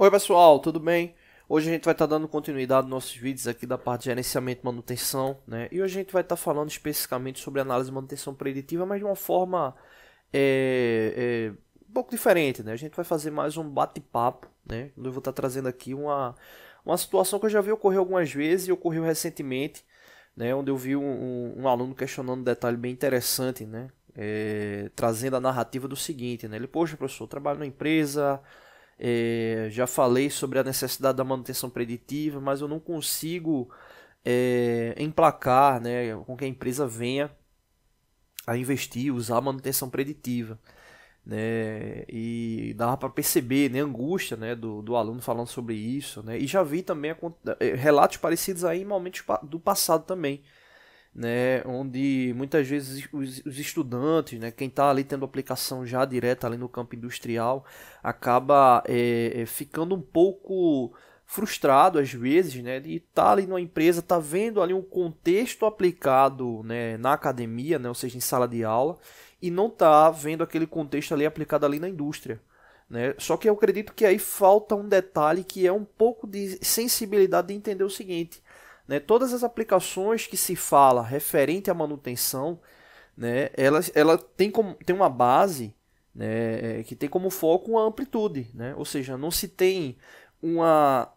Oi pessoal, tudo bem? Hoje a gente vai estar dando continuidade nos nossos vídeos aqui da parte de gerenciamento e manutenção, né? E hoje a gente vai estar falando especificamente sobre análise e manutenção preditiva, mas de uma forma um pouco diferente, né? A gente vai fazer mais um bate-papo, né? Eu vou estar trazendo aqui uma situação que eu já vi ocorrer algumas vezes e ocorreu recentemente, né? Onde eu vi um aluno questionando um detalhe bem interessante, né? Trazendo a narrativa do seguinte, né? Ele, poxa, professor, eu trabalho numa empresa. Já falei sobre a necessidade da manutenção preditiva, mas eu não consigo emplacar, né, com que a empresa venha a investir, usar a manutenção preditiva. Né, e dava para perceber, né, a angústia, né, do aluno falando sobre isso. Né, e já vi também relatos parecidos aí em momentos do passado também, né, onde muitas vezes os estudantes, né, quem está ali tendo aplicação já direta ali no campo industrial, acaba ficando um pouco frustrado às vezes, né, de estar ali numa empresa, tá vendo ali um contexto aplicado, né, na academia, né, ou seja, em sala de aula, e não tá vendo aquele contexto ali aplicado ali na indústria. Né? Só que eu acredito que aí falta um detalhe que é um pouco de sensibilidade de entender o seguinte, né? Todas as aplicações que se fala referente à manutenção, né, ela tem uma base, né, que tem como foco uma amplitude. Né? Ou seja, não se tem uma...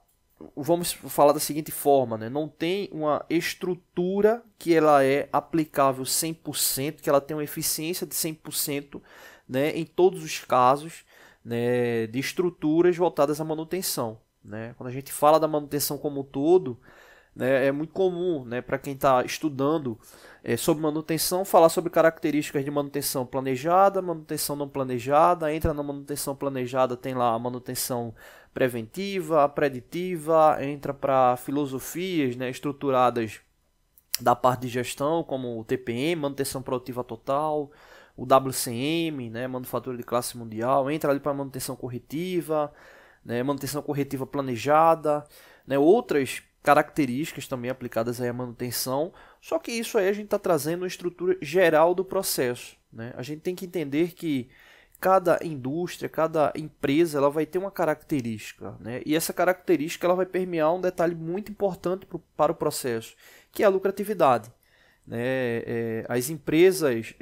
Vamos falar da seguinte forma, né? Não tem uma estrutura que ela é aplicável 100%, que ela tem uma eficiência de 100%, né, em todos os casos, né, de estruturas voltadas à manutenção. Né? Quando a gente fala da manutenção como um todo, né, é muito comum, né, para quem está estudando sobre manutenção, falar sobre características de manutenção planejada, manutenção não planejada. Entra na manutenção planejada, tem lá a manutenção preventiva, a preditiva, entra para filosofias, né, estruturadas da parte de gestão, como o TPM, manutenção produtiva total, o WCM, né, manufatura de classe mundial, entra ali para manutenção corretiva, né, manutenção corretiva planejada, né, outras características também aplicadas aí à manutenção, só que isso aí a gente está trazendo uma estrutura geral do processo. Né? A gente tem que entender que cada indústria, cada empresa, ela vai ter uma característica, né? E essa característica ela vai permear um detalhe muito importante para o processo, que é a lucratividade. Né? As empresas,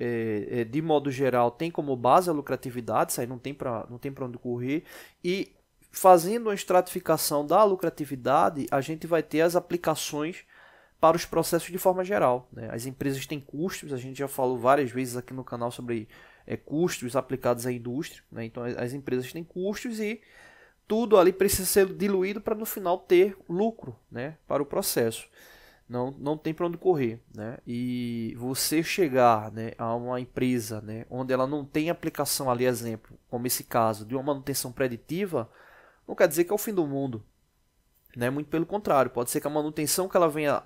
de modo geral, têm como base a lucratividade, isso aí não tem para onde correr, e fazendo uma estratificação da lucratividade, a gente vai ter as aplicações para os processos de forma geral. Né? As empresas têm custos, a gente já falou várias vezes aqui no canal sobre custos aplicados à indústria. Né? Então as empresas têm custos e tudo ali precisa ser diluído para no final ter lucro, né, para o processo. Não tem para onde correr. Né? E você chegar, né, a uma empresa, né, onde ela não tem aplicação ali, exemplo, como esse caso, de uma manutenção preditiva, não quer dizer que é o fim do mundo. Né? Muito pelo contrário, pode ser que a manutenção que ela venha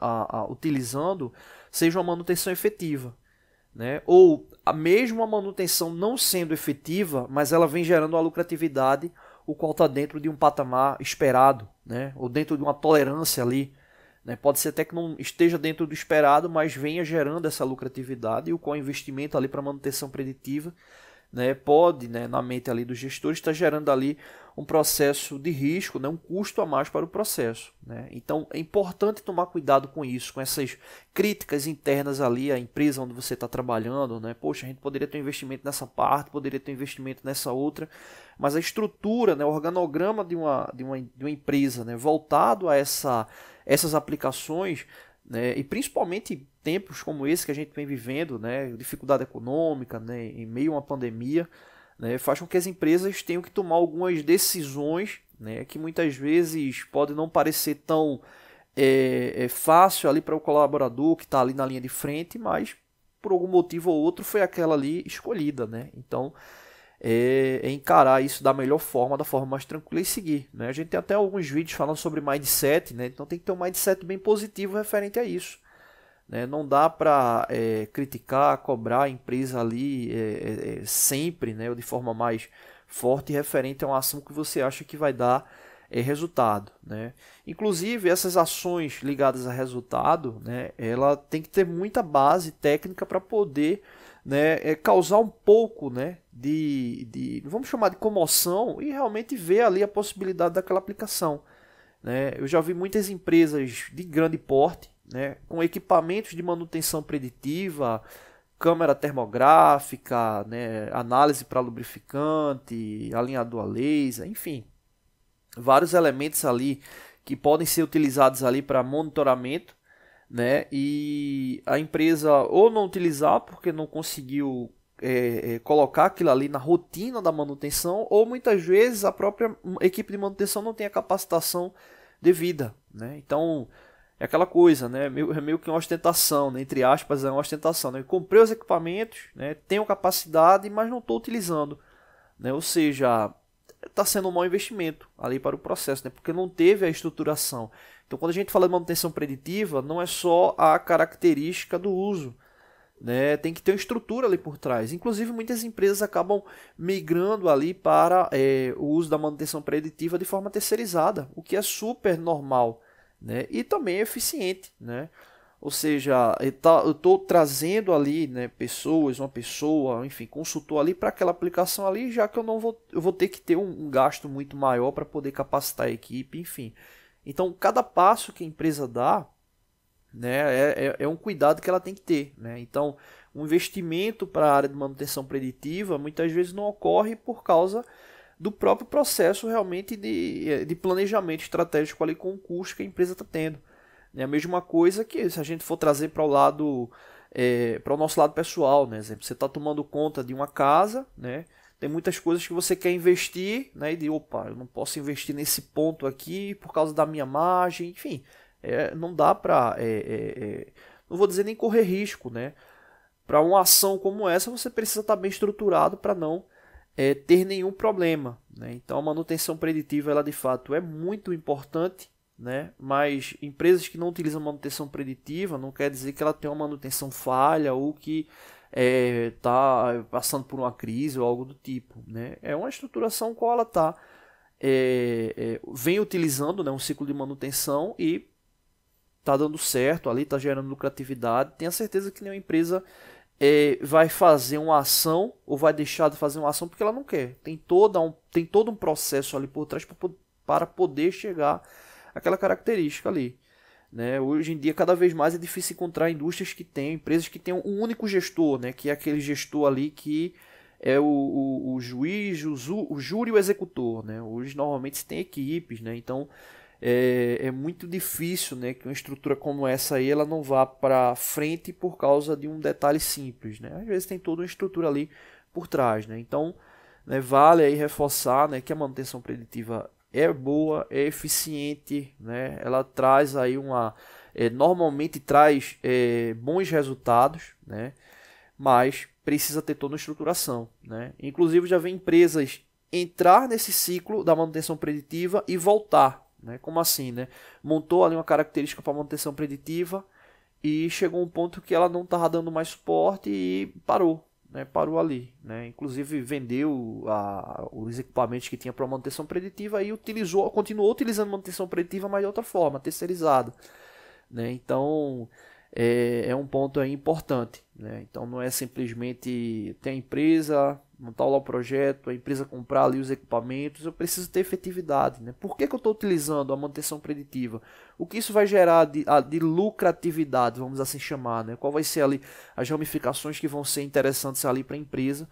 utilizando seja uma manutenção efetiva. Né? Ou a mesma manutenção não sendo efetiva, mas ela vem gerando uma lucratividade, o qual está dentro de um patamar esperado, né? Ou dentro de uma tolerância ali. Né? Pode ser até que não esteja dentro do esperado, mas venha gerando essa lucratividade, e o qual investimento ali para manutenção preditiva, né, pode, né, na mente ali dos gestores, estar gerando ali um processo de risco, né, um custo a mais para o processo. Né? Então é importante tomar cuidado com isso, com essas críticas internas ali à empresa onde você está trabalhando. Né? Poxa, a gente poderia ter um investimento nessa parte, poderia ter um investimento nessa outra, mas a estrutura, né, o organograma de uma empresa, né, voltado a essas aplicações, né, e principalmente tempos como esse que a gente vem vivendo, né, dificuldade econômica, né, em meio a uma pandemia, né, faz com que as empresas tenham que tomar algumas decisões, né, que muitas vezes pode não parecer tão fácil ali para o colaborador que está ali na linha de frente, mas por algum motivo ou outro foi aquela ali escolhida. Né? Então encarar isso da melhor forma, da forma mais tranquila e seguir. Né? A gente tem até alguns vídeos falando sobre mindset, né? Então tem que ter um mindset bem positivo referente a isso. Né? Não dá para criticar, cobrar a empresa ali sempre, né? Ou de forma mais forte referente a uma ação que você acha que vai dar resultado. Né? Inclusive essas ações ligadas a resultado, né? Ela tem que ter muita base técnica para poder né, causar um pouco, né, vamos chamar de comoção e realmente ver ali a possibilidade daquela aplicação, né? Eu já vi muitas empresas de grande porte, né, com equipamentos de manutenção preditiva, câmera termográfica, né, análise para lubrificante, alinhador a laser, enfim, vários elementos ali que podem ser utilizados ali para monitoramento, né? E a empresa ou não utilizar porque não conseguiu colocar aquilo ali na rotina da manutenção, ou muitas vezes a própria equipe de manutenção não tem a capacitação devida, né? Então é aquela coisa, né? É meio que uma ostentação, né? Entre aspas, é uma ostentação, né? Eu comprei os equipamentos, né? Tenho capacidade, mas não estou utilizando, né? Ou seja, está sendo um mau investimento ali para o processo, né? Porque não teve a estruturação. Então, quando a gente fala de manutenção preditiva, não é só a característica do uso, né? Tem que ter uma estrutura ali por trás. Inclusive, muitas empresas acabam migrando ali para o uso da manutenção preditiva de forma terceirizada, o que é super normal, né? E também é eficiente, né? Ou seja, eu estou trazendo ali, né, uma pessoa, enfim, consultor ali para aquela aplicação ali, já que eu vou ter que ter um gasto muito maior para poder capacitar a equipe, enfim. Então, cada passo que a empresa dá, né, é um cuidado que ela tem que ter, né? Então, um investimento para a área de manutenção preditiva muitas vezes não ocorre por causa do próprio processo realmente de planejamento estratégico ali com o custo que a empresa está tendo. É a mesma coisa que se a gente for trazer para o lado, para o nosso lado pessoal, né? Exemplo, você está tomando conta de uma casa, né? Tem muitas coisas que você quer investir, né? E de, opa, eu não posso investir nesse ponto aqui por causa da minha margem, enfim, não dá para, não vou dizer nem correr risco, né? Para uma ação como essa, você precisa estar bem estruturado para não ter nenhum problema, né? Então, a manutenção preditiva, ela de fato é muito importante, né? Mas empresas que não utilizam manutenção preditiva não quer dizer que ela tem uma manutenção falha ou que está passando por uma crise ou algo do tipo, né? É uma estruturação qual ela está vem utilizando, né, um ciclo de manutenção e está dando certo ali, está gerando lucratividade. Tenha certeza que nenhuma empresa vai fazer uma ação ou vai deixar de fazer uma ação porque ela não quer. Tem todo um processo ali por trás para poder chegar àquela característica ali, né? Hoje em dia, cada vez mais é difícil encontrar indústrias que têm, empresas que têm um único gestor, né? Que é aquele gestor ali que é o juiz, o júri e o executor, né? Hoje, normalmente, se tem equipes, né? Então, é muito difícil, né, que uma estrutura como essa aí ela não vá para frente por causa de um detalhe simples, né? Às vezes tem toda uma estrutura ali por trás, né? Então, né, vale aí reforçar, né, que a manutenção preditiva é boa, é eficiente, né? Ela traz aí normalmente traz bons resultados, né? Mas precisa ter toda uma estruturação, né? Inclusive já vem empresas entrar nesse ciclo da manutenção preditiva e voltar, né? Como assim, né? Montou ali uma característica para manutenção preditiva e chegou um ponto que ela não estava dando mais suporte e parou, né? Parou ali, né? Inclusive vendeu os equipamentos que tinha para manutenção preditiva e continuou utilizando manutenção preditiva, mas de outra forma, terceirizada, né? Então é um ponto aí importante, né? Então não é simplesmente ter a empresa, montar lá o projeto, a empresa comprar ali os equipamentos, eu preciso ter efetividade, né? Por que eu estou utilizando a manutenção preditiva? O que isso vai gerar de lucratividade, vamos assim chamar, né? Qual vai ser ali as ramificações que vão ser interessantes ali para a empresa,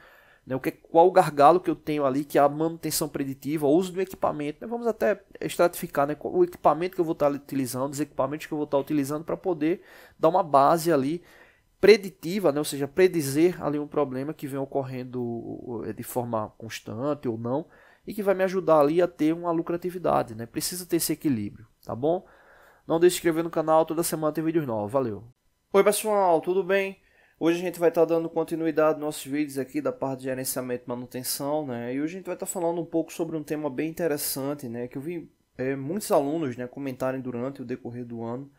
né? Qual o gargalo que eu tenho ali, que é a manutenção preditiva, o uso do equipamento, né? Vamos até estratificar, né? O equipamento que eu vou estar utilizando, os equipamentos que eu vou estar utilizando para poder dar uma base ali preditiva, né? Ou seja, predizer ali um problema que vem ocorrendo de forma constante ou não, e que vai me ajudar ali a ter uma lucratividade, né? Precisa ter esse equilíbrio, tá bom? Não deixe de se inscrever no canal, toda semana tem vídeos novos, valeu! Oi pessoal, tudo bem? Hoje a gente vai estar dando continuidade nos nossos vídeos aqui da parte de gerenciamento e manutenção, né? E hoje a gente vai estar falando um pouco sobre um tema bem interessante, né? Que eu vi muitos alunos, né, comentarem durante o decorrer do ano,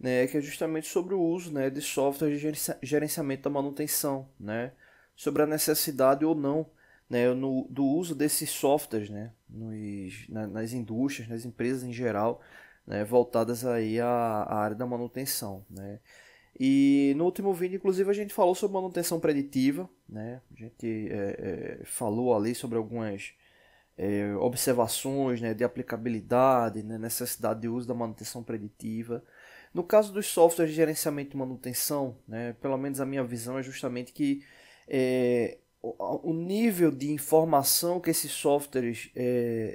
né? Que é justamente sobre o uso, né, de softwares de gerenciamento da manutenção, né? Sobre a necessidade ou não, né, do uso desses softwares, né? Nas indústrias, nas empresas em geral, né? Voltadas aí à área da manutenção, né? E no último vídeo, inclusive, a gente falou sobre manutenção preditiva, né? A gente falou ali sobre algumas observações, né, de aplicabilidade, né, necessidade de uso da manutenção preditiva. No caso dos softwares de gerenciamento e manutenção, né, pelo menos a minha visão é justamente que o nível de informação que esses softwares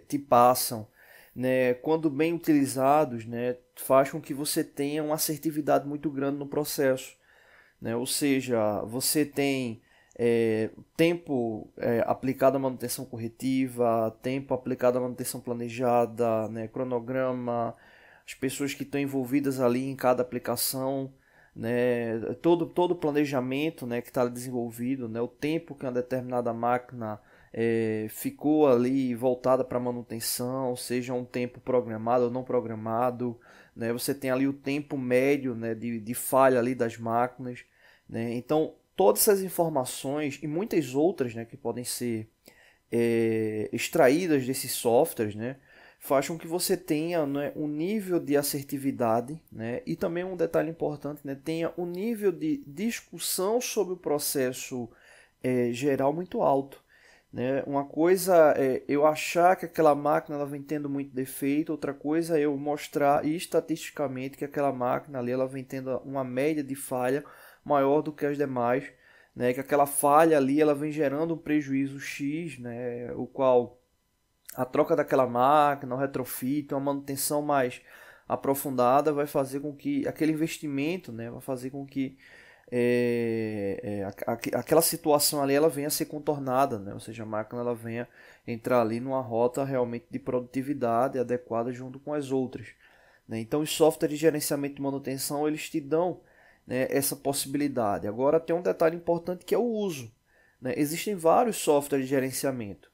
te passam, né, quando bem utilizados, né, faz com que você tenha uma assertividade muito grande no processo, né? Ou seja, você tem tempo aplicado à manutenção corretiva, tempo aplicado à manutenção planejada, né? Cronograma, as pessoas que estão envolvidas ali em cada aplicação, né? Todo o planejamento, né, que está desenvolvido, né? O tempo que uma determinada máquina ficou ali voltada para manutenção, seja um tempo programado ou não programado, né? Você tem ali o tempo médio, né, de falha ali das máquinas, né? Então, todas essas informações e muitas outras, né, que podem ser extraídas desses softwares, né, faz com que você tenha, né, um nível de assertividade, né, e também um detalhe importante, né, tenha um nível de discussão sobre o processo geral muito alto. Né? Uma coisa é eu achar que aquela máquina ela vem tendo muito defeito, outra coisa é eu mostrar estatisticamente que aquela máquina ali ela vem tendo uma média de falha maior do que as demais, né? Que aquela falha ali ela vem gerando um prejuízo X, né? O qual a troca daquela máquina, o retrofit, uma manutenção mais aprofundada vai fazer com que aquele investimento, né? Vai fazer com que aquela situação ali ela venha a ser contornada, né? Ou seja, a máquina ela venha entrar ali numa rota realmente de produtividade adequada junto com as outras, né? Então os softwares de gerenciamento de manutenção eles te dão, né, essa possibilidade. Agora tem um detalhe importante que é o uso, né? Existem vários softwares de gerenciamento,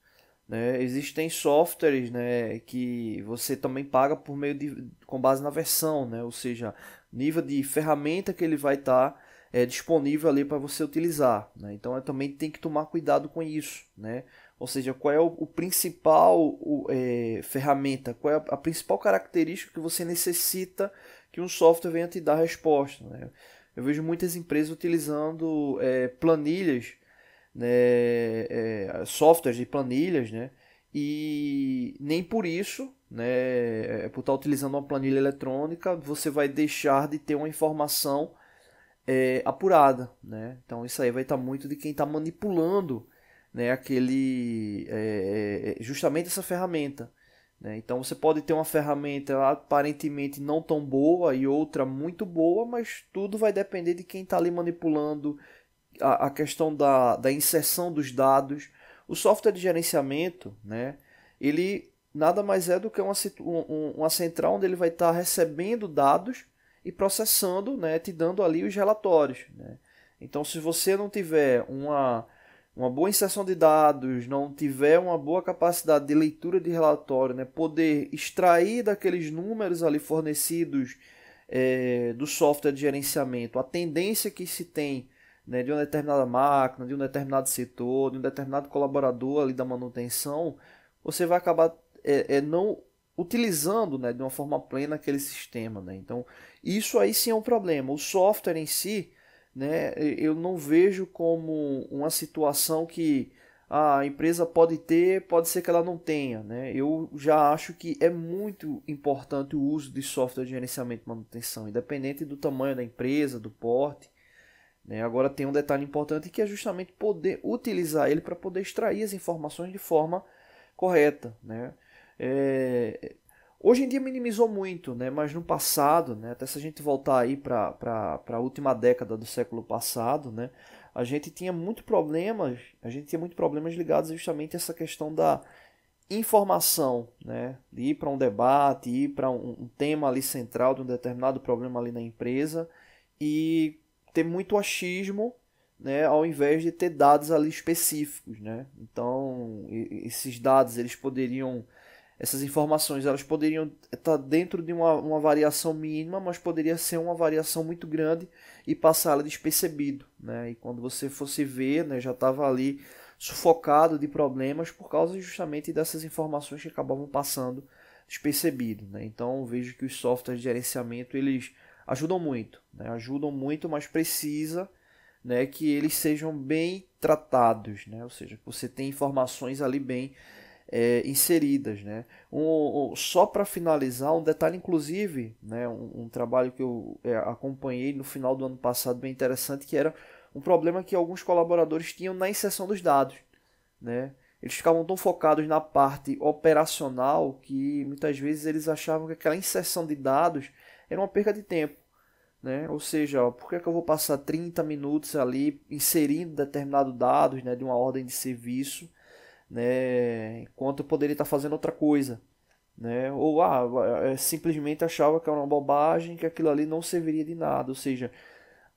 né? Existem softwares, né, que você também paga por meio com base na versão, né? Ou seja, nível de ferramenta que ele vai estar disponível ali para você utilizar, né? Então também tem que tomar cuidado com isso, né? Ou seja, qual é o principal ferramenta, qual é a principal característica que você necessita que um software venha te dar resposta, né? Eu vejo muitas empresas utilizando planilhas, né, softwares de planilhas, né, e nem por isso, né, por estar utilizando uma planilha eletrônica, você vai deixar de ter uma informação apurada, né? Então isso aí vai estar muito de quem está manipulando, né, justamente essa ferramenta, né? Então você pode ter uma ferramenta aparentemente não tão boa e outra muito boa, mas tudo vai depender de quem está ali manipulando a questão da inserção dos dados. O software de gerenciamento, né, ele nada mais é do que uma central onde ele vai estar recebendo dados e processando, né, te dando ali os relatórios, né? Então, se você não tiver uma boa inserção de dados, não tiver uma boa capacidade de leitura de relatório, né, poder extrair daqueles números ali fornecidos do software de gerenciamento a tendência que se tem, né, de uma determinada máquina, de um determinado setor, de um determinado colaborador ali da manutenção, você vai acabar não utilizando, né, de uma forma plena aquele sistema, né? Então, isso aí sim é um problema. O software em si, né, eu não vejo como uma situação que a empresa pode ter, pode ser que ela não tenha, né? Eu já acho que é muito importante o uso de software de gerenciamento e manutenção, independente do tamanho da empresa, do porte, né? Agora tem um detalhe importante que é justamente poder utilizar ele para poder extrair as informações de forma correta, né? Hoje em dia minimizou muito, né? Mas no passado, né, até se a gente voltar aí para a última década do século passado, né, a gente tinha muito problemas ligados justamente a essa questão da informação, né, de ir para um debate, ir para um tema ali central de um determinado problema ali na empresa e ter muito achismo, né, ao invés de ter dados ali específicos, né? Então, esses dados eles poderiam essas informações elas poderiam estar dentro de uma variação mínima, mas poderia ser uma variação muito grande e passá-la despercebido, né? E quando você fosse ver, né, já estava ali sufocado de problemas por causa justamente dessas informações que acabavam passando despercebido, né? Então vejo que os softwares de gerenciamento eles ajudam muito, mas precisa, né, que eles sejam bem tratados, né, ou seja, que você tem informações ali bem inseridas, né. Só para finalizar, um detalhe inclusive, né, um trabalho que eu acompanhei no final do ano passado bem interessante, que era um problema que alguns colaboradores tinham na inserção dos dados, né. Eles ficavam tão focados na parte operacional que muitas vezes eles achavam que aquela inserção de dados era uma perda de tempo, né? Ou seja, por que é que eu vou passar 30 minutos ali inserindo determinados dados, né, de uma ordem de serviço, né, enquanto eu poderia estar fazendo outra coisa, né? Ou simplesmente achava que era uma bobagem, que aquilo ali não serviria de nada. Ou seja,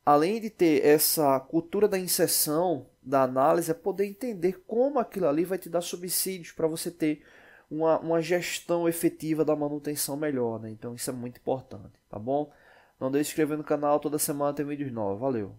além de ter essa cultura da inserção, da análise, é poder entender como aquilo ali vai te dar subsídios para você ter uma gestão efetiva da manutenção melhor, né? Então isso é muito importante, tá bom? Não deixe de se inscrever no canal, toda semana tem vídeos novos. Valeu!